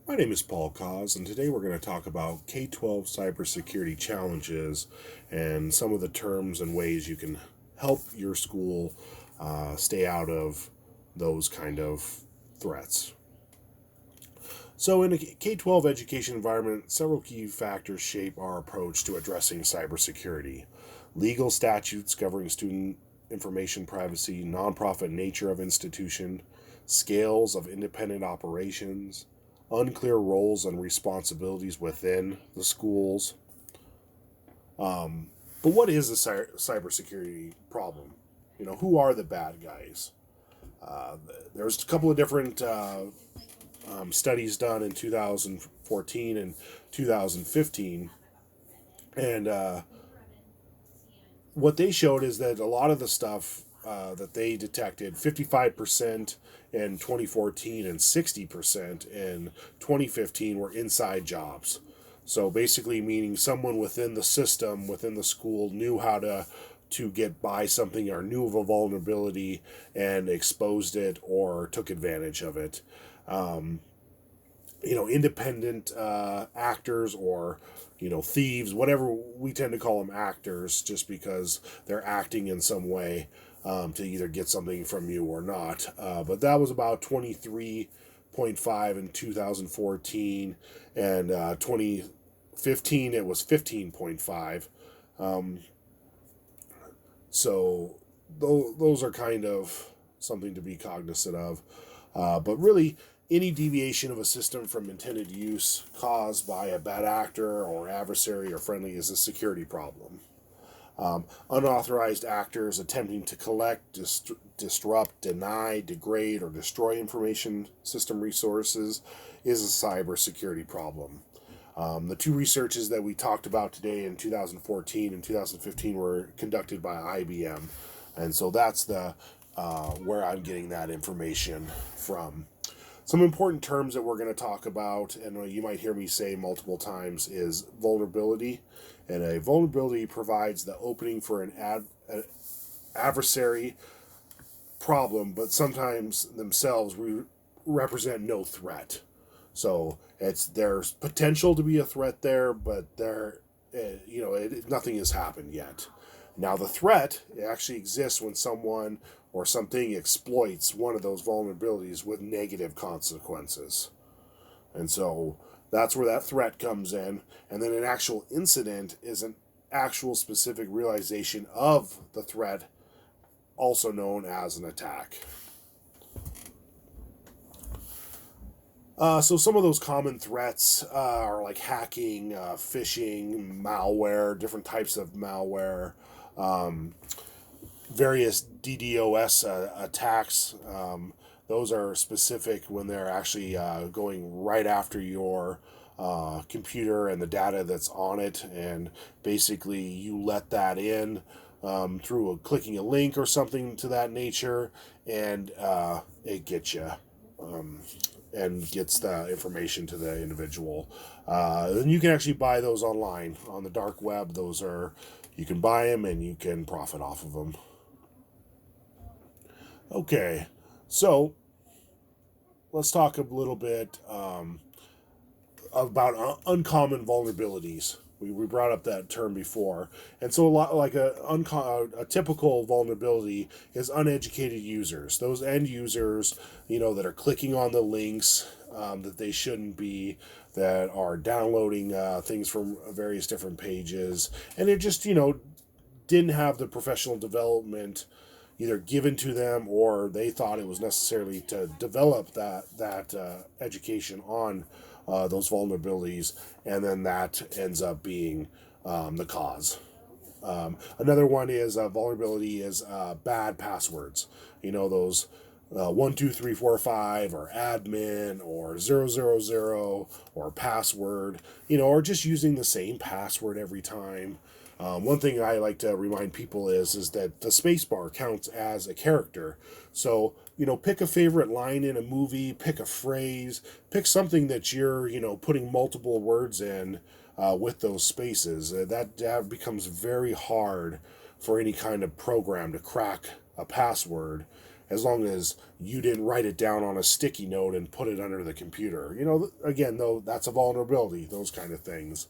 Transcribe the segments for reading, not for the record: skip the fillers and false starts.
My name is Paul Cause, and today we're going to talk about K-12 cybersecurity challenges and some of the terms and ways you can help your school stay out of those kind of threats. So, in a K-12 education environment, several key factors shape our approach to addressing cybersecurity. Legal statutes governing student information privacy, nonprofit nature of institution, scales of independent operations, unclear roles and responsibilities within the schools. But what is a cybersecurity problem? Who are the bad guys? There's a couple of different studies done in 2014 and 2015, and what they showed is that a lot of the stuff that they detected, 55% in 2014 and 60% in 2015, were inside jobs. So basically, meaning someone within the system, within the school, knew how to get by something or knew of a vulnerability and exposed it or took advantage of it. Independent actors or thieves, whatever, we tend to call them actors just because they're acting in some way to either get something from you or not. But that was about 23.5 in 2014, and 2015 it was 15.5. So those are kind of something to be cognizant of. But really, any deviation of a system from intended use caused by a bad actor or adversary or friendly is a security problem. Unauthorized actors attempting to collect, disrupt, deny, degrade, or destroy information system resources is a cybersecurity problem. The two researches that we talked about today in 2014 and 2015 were conducted by IBM, and so that's the where I'm getting that information from. Some important terms that we're going to talk about, and you might hear me say multiple times, is vulnerability. And a vulnerability provides the opening for an adversary problem, but sometimes themselves represent no threat. So there's potential to be a threat there, but nothing has happened yet. Now the threat actually exists when someone or something exploits one of those vulnerabilities with negative consequences. And so that's where that threat comes in. And then an actual incident is an actual specific realization of the threat, also known as an attack. So some of those common threats are like hacking, phishing, malware, different types of malware, various DDoS attacks. Those are specific when they're actually going right after your computer and the data that's on it, and basically you let that in through clicking a link or something to that nature, and it gets you. And gets the information to the individual. And you can actually buy those online on the dark web. You can buy them and you can profit off of them. Okay, so let's talk a little bit about uncommon vulnerabilities. We brought up that term before, and so a lot like a typical vulnerability is uneducated users. Those end users, that are clicking on the links that they shouldn't be, that are downloading things from various different pages, and it just didn't have the professional development either given to them, or they thought it was necessarily to develop that education on those vulnerabilities, and then that ends up being the cause. Another one is vulnerability is bad passwords. Those 12345 or admin or 000 or password, or just using the same password every time. One thing I like to remind people is that the spacebar counts as a character. So, pick a favorite line in a movie, pick a phrase, pick something that you're, putting multiple words in with those spaces. That becomes very hard for any kind of program to crack a password. as long as you didn't write it down on a sticky note and put it under the computer. Again, though, that's a vulnerability, those kind of things.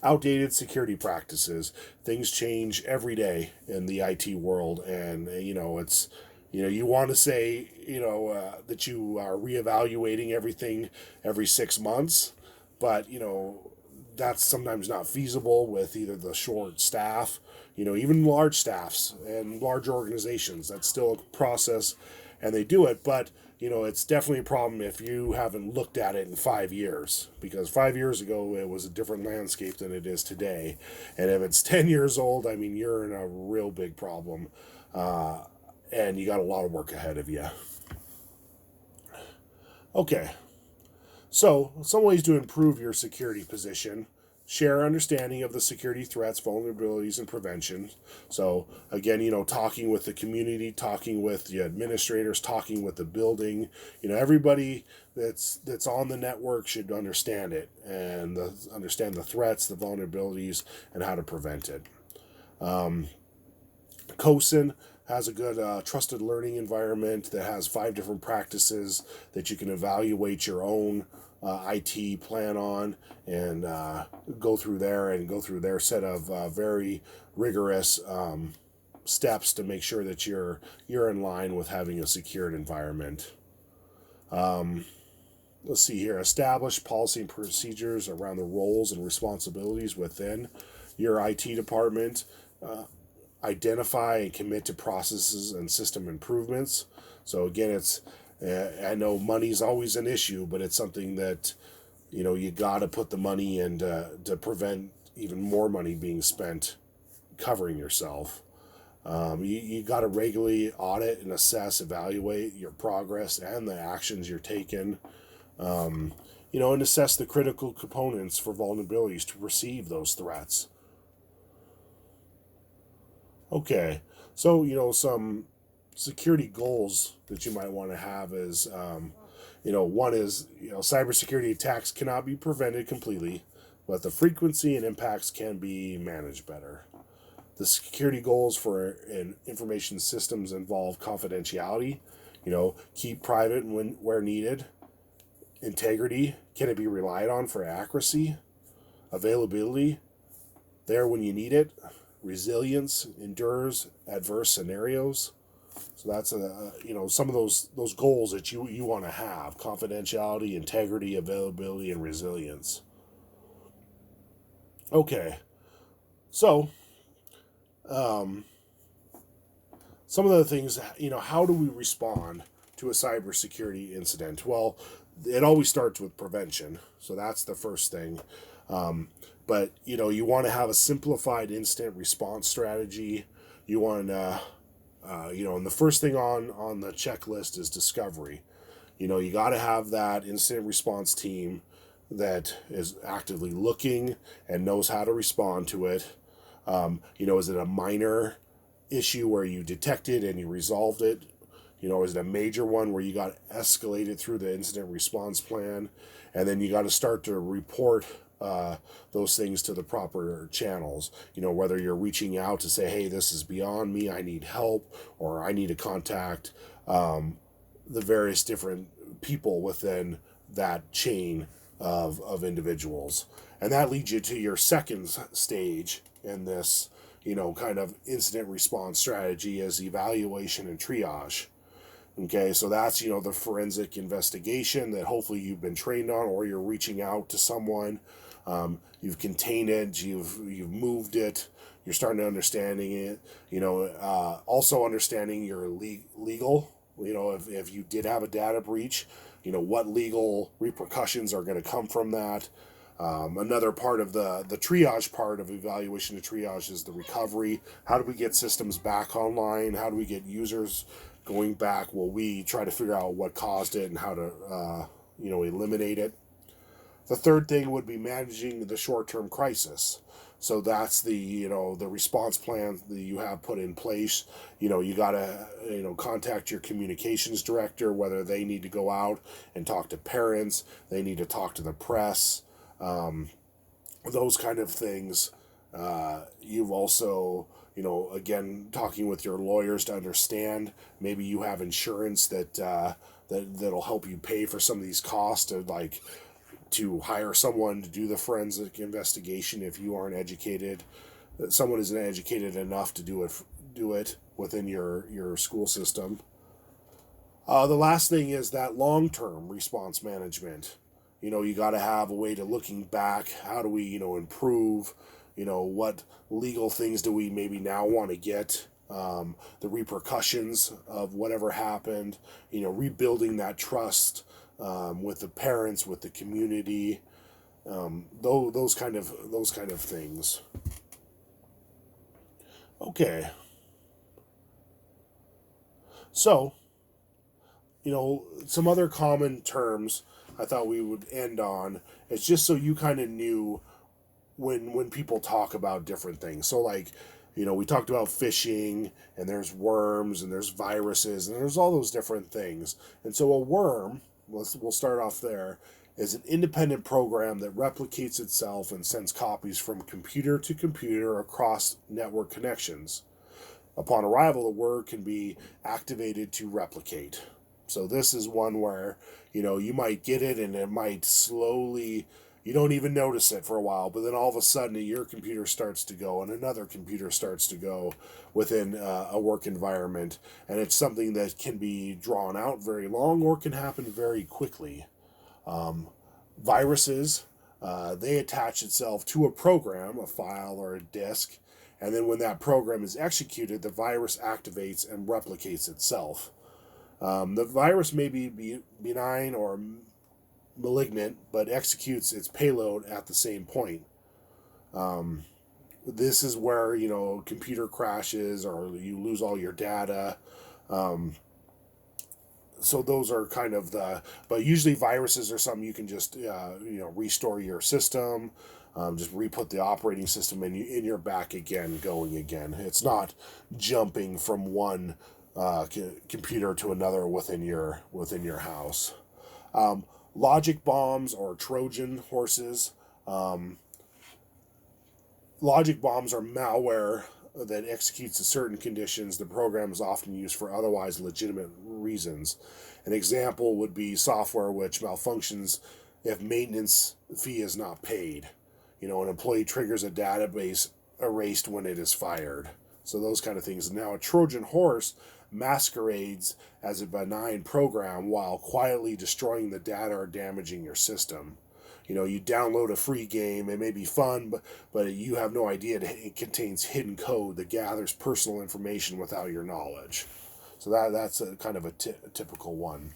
Outdated security practices. Things change every day in the IT world, and it's you want to say that you are reevaluating everything every 6 months, but that's sometimes not feasible with either the short staff, even large staffs and large organizations. That's still a process, and they do it, but it's definitely a problem if you haven't looked at it in 5 years, because 5 years ago it was a different landscape than it is today. And if it's 10 years old, I mean, you're in a real big problem, and you got a lot of work ahead of you. Okay, so some ways to improve your security position: share understanding of the security threats, vulnerabilities, and prevention. So again, talking with the community, talking with the administrators, talking with the building. Everybody that's on the network should understand it and understand the threats, the vulnerabilities, and how to prevent it. COSIN has a good trusted learning environment that has 5 different practices that you can evaluate your own IT plan on, and go through their set of very rigorous steps to make sure that you're in line with having a secured environment. Let's see here. Establish policy and procedures around the roles and responsibilities within your IT department. Identify and commit to processes and system improvements. So again, I know money's always an issue, but it's something that you got to put the money in to prevent even more money being spent covering yourself. You got to regularly audit and assess, evaluate your progress and the actions you're taking. And assess the critical components for vulnerabilities to perceive those threats. Okay, so some security goals that you might want to have is, one is, cybersecurity attacks cannot be prevented completely, but the frequency and impacts can be managed better. The security goals for information systems involve confidentiality, keep private where needed. Integrity, can it be relied on for accuracy? Availability, there when you need it. Resilience, endures adverse scenarios. So that's some of those goals that you want to have: confidentiality, integrity, availability, and resilience. Okay, so some of the things, how do we respond to a cybersecurity incident? Well, it always starts with prevention, so that's the first thing. But you want to have a simplified incident response strategy. You want to, and the first thing on the checklist is discovery. You got to have that incident response team that is actively looking and knows how to respond to it. Is it a minor issue where you detected and you resolved it? Is it a major one where you got escalated through the incident response plan, and then you got to start to report those things to the proper channels, whether you're reaching out to say, hey, this is beyond me, I need help, or I need to contact the various different people within that chain of individuals. And that leads you to your second stage in this, kind of incident response strategy, is evaluation and triage. Okay, so that's, the forensic investigation that hopefully you've been trained on, or you're reaching out to someone. You've contained it, you've moved it, you're starting to understanding it. Also understanding your legal. If you did have a data breach, what legal repercussions are going to come from that. Another part of the triage part of evaluation to triage is the recovery. How do we get systems back online? How do we get users going back? Well, we try to figure out what caused it and how to eliminate it. The third thing would be managing the short-term crisis. So that's the response plan that you have put in place. You got to contact your communications director, whether they need to go out and talk to parents, they need to talk to the press, those kind of things. You've also, again, talking with your lawyers to understand. Maybe you have insurance that'll help you pay for some of these costs, to hire someone to do the forensic investigation if you aren't educated. Someone isn't educated enough to do it within your school system. The last thing is that long term response management. You got to have a way to looking back. How do we, improve? What legal things do we maybe now want to get? The repercussions of whatever happened. Rebuilding that trust with the parents, with the community. Those kind of things. Okay, so some other common terms I thought we would end on. It's just so you kind of knew when people talk about different things. So we talked about phishing, and there's worms, and there's viruses, and there's all those different things. And so a worm, we'll start off there, is an independent program that replicates itself and sends copies from computer to computer across network connections. Upon arrival, the word can be activated to replicate. So this is one where, you might get it and it might slowly, you don't even notice it for a while, but then all of a sudden your computer starts to go and another computer starts to go within a work environment. And it's something that can be drawn out very long or can happen very quickly. Viruses, they attach itself to a program, a file, or a disk. And then when that program is executed, the virus activates and replicates itself. The virus may be benign or malignant, but executes its payload at the same point. This is where, computer crashes or you lose all your data. So those are kind of but usually viruses are something you can just, restore your system, just re-put the operating system in your back again, going again. It's not jumping from one computer to another within your house. Logic bombs or Trojan horses. Logic bombs are malware that executes in certain conditions. The program is often used for otherwise legitimate reasons. An example would be software which malfunctions if maintenance fee is not paid. An employee triggers a database erased when it is fired. So those kind of things. Now, a Trojan horse masquerades as a benign program while quietly destroying the data or damaging your system. You download a free game, it may be fun, but you have no idea it contains hidden code that gathers personal information without your knowledge. So that's a kind of a typical one.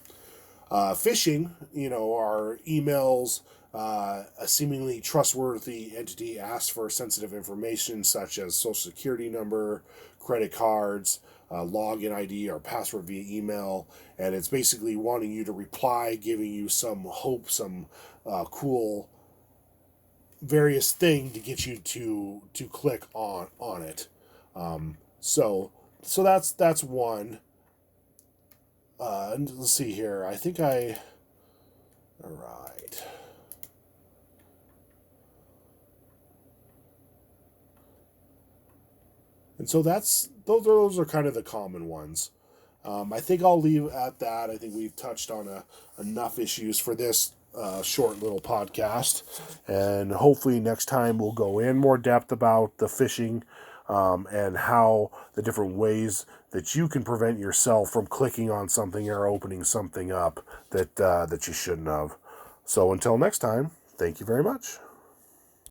Phishing, are emails. A seemingly trustworthy entity asks for sensitive information such as social security number, credit cards, login ID, or password via email, and it's basically wanting you to reply, giving you some hope, some cool various thing to get you to click on it. So that's one. And let's see here. I think all right. And so those are kind of the common ones. I think I'll leave at that. I think we've touched on enough issues for this short little podcast, and hopefully next time we'll go in more depth about the phishing and how the different ways that you can prevent yourself from clicking on something or opening something up that you shouldn't have. So until next time, thank you very much.